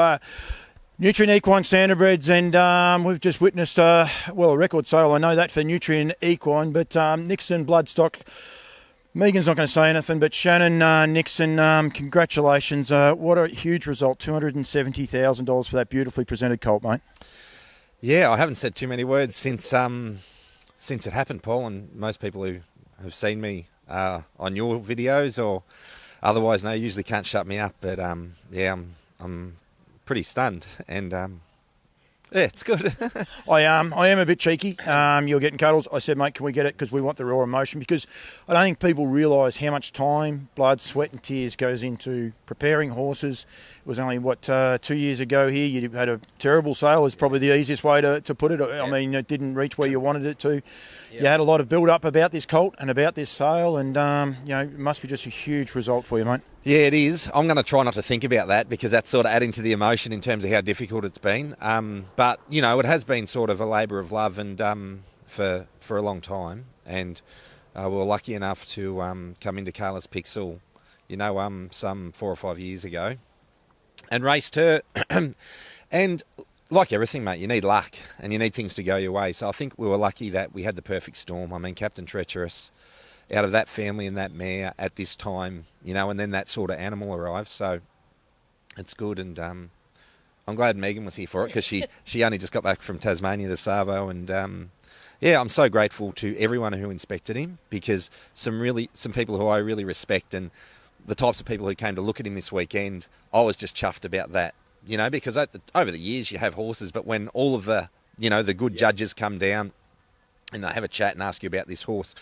Nutrien Equine Standardbreds, and we've just witnessed, a record sale. I know that for Nutrien Equine, but Nixon Bloodstock. Megan's not going to say anything, but Shannon, Nixon, congratulations. What a huge result, $270,000 for that beautifully presented colt, mate. Yeah, I haven't said too many words since it happened, Paul, and most people who have seen me on your videos or otherwise usually can't shut me up, but I'm pretty stunned, and yeah, it's good. I am a bit cheeky. You're getting cuddles. I said, mate, can we get it? Because we want the raw emotion. Because I don't think people realise how much time, blood, sweat and tears goes into preparing horses. It was only, 2 years ago here, you had a terrible sale is probably the easiest way to put it. I mean, it didn't reach where you wanted it to. You had a lot of build-up about this colt and about this sale, and it must be just a huge result for you, mate. Yeah, it is. I'm going to try not to think about that because that's sort of adding to the emotion in terms of how difficult it's been. But, it has been sort of a labour of love and for a long time. And we were lucky enough to come into Carla's Pixel, some 4 or 5 years ago and raced her. And like everything, mate, you need luck and you need things to go your way. So I think we were lucky that we had the perfect storm. I mean, Captain Treacherous out of that family and that mare at this time, and then that sort of animal arrives. So it's good, and I'm glad Megan was here for it because she only just got back from Tasmania, the Savo, and I'm so grateful to everyone who inspected him because some people who I really respect and the types of people who came to look at him this weekend, I was just chuffed about that, because over the years you have horses, but when all of the, the good judges come down and they have a chat and ask you about this horse,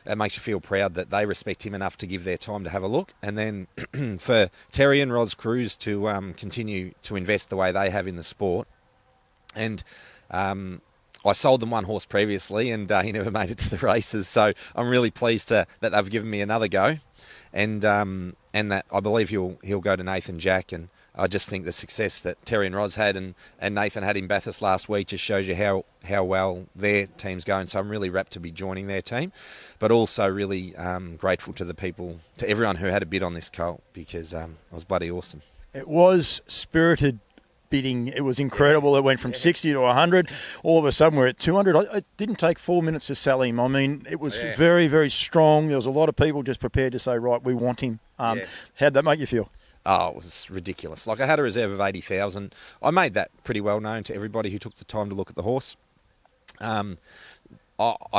it makes you feel proud that they respect him enough to give their time to have a look. And then for Terry and Roz Cruz to continue to invest the way they have in the sport. And I sold them one horse previously and he never made it to the races. So I'm really pleased that they've given me another go. And that I believe he'll go to Nathan Jack. And I just think the success that Terry and Roz had and Nathan had in Bathurst last week just shows you how well their team's going. So I'm really rapt to be joining their team, but also really grateful to everyone who had a bid on this colt because it was bloody awesome. It was spirited bidding. It was incredible. It went from 60 to 100. All of a sudden we're at 200. It didn't take 4 minutes to sell him. I mean, it was very, very strong. There was a lot of people just prepared to say, right, we want him. How'd that make you feel? Oh, it was ridiculous. Like, I had a reserve of 80,000. I made that pretty well known to everybody who took the time to look at the horse. I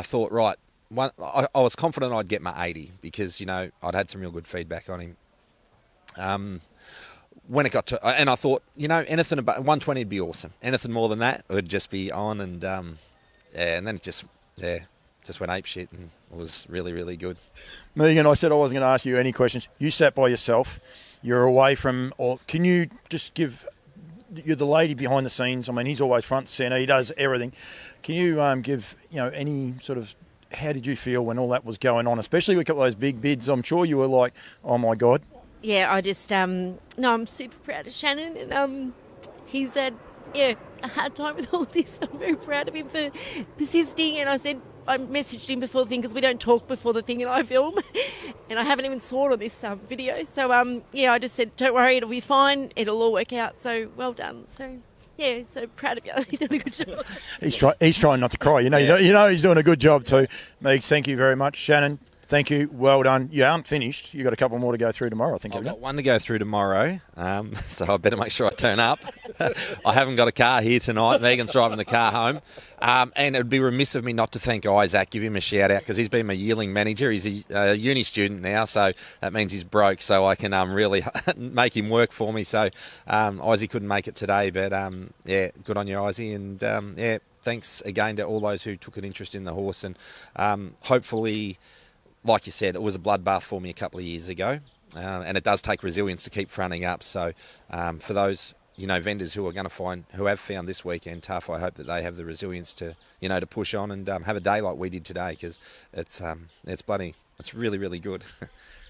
thought, right, I was confident I'd get my 80 because, I'd had some real good feedback on him. When it got to, and I thought, anything about 120 would be awesome. Anything more than that would just be on, and and then it just went apeshit, and it was really, really good. Megan, I said I wasn't going to ask you any questions. You sat by yourself. You're away from, or can you just you're the lady behind the scenes. I mean, he's always front and centre. He does everything. Can you give, any sort of, how did you feel when all that was going on, especially with a couple of those big bids? I'm sure you were like, oh my God. Yeah, I just, I'm super proud of Shannon, and he's had, a hard time with all this. I'm very proud of him for persisting, and I messaged him before the thing because we don't talk before the thing and I film, and I haven't even sworn on this video. So, I just said, don't worry, it'll be fine. It'll all work out. So, well done. So, so proud of you. You've done a good job. He's trying not to cry. You know he's doing a good job too. Megs, thank you very much. Shannon, thank you. Well done. You aren't finished. You've got a couple more to go through tomorrow, I think. I've got one to go through tomorrow, so I better make sure I turn up. I haven't got a car here tonight. Megan's driving the car home. And it would be remiss of me not to thank Isaac, give him a shout-out, because he's been my yearling manager. He's a uni student now, so that means he's broke, so I can really make him work for me. So Izzy couldn't make it today, but good on you, Izzy. And thanks again to all those who took an interest in the horse. And hopefully, like you said, it was a bloodbath for me a couple of years ago, and it does take resilience to keep fronting up. So for those vendors who have found this weekend tough, I hope that they have the resilience to to push on and have a day like we did today, because it's bloody It's really, really good.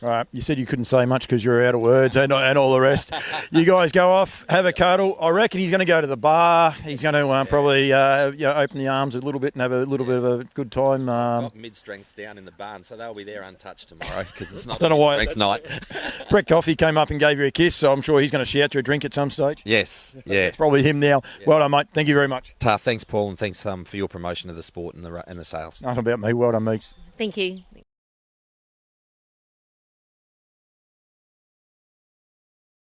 All right, you said you couldn't say much because you're out of words and all the rest. You guys go off, have a cuddle. I reckon he's going to go to the bar. He's going to probably open the arms a little bit and have a little bit of a good time. Got mid-strengths down in the barn, so they'll be there untouched tomorrow because it's not I don't know why. mid-strength night. Brett Coffey came up and gave you a kiss, so I'm sure he's going to shout you a drink at some stage. Yes, yeah. It's probably him now. Yeah. Well done, mate. Thank you very much. Thanks, Paul, and thanks for your promotion of the sport and the sales. Nothing about me. Well done, Meeks. Thank you.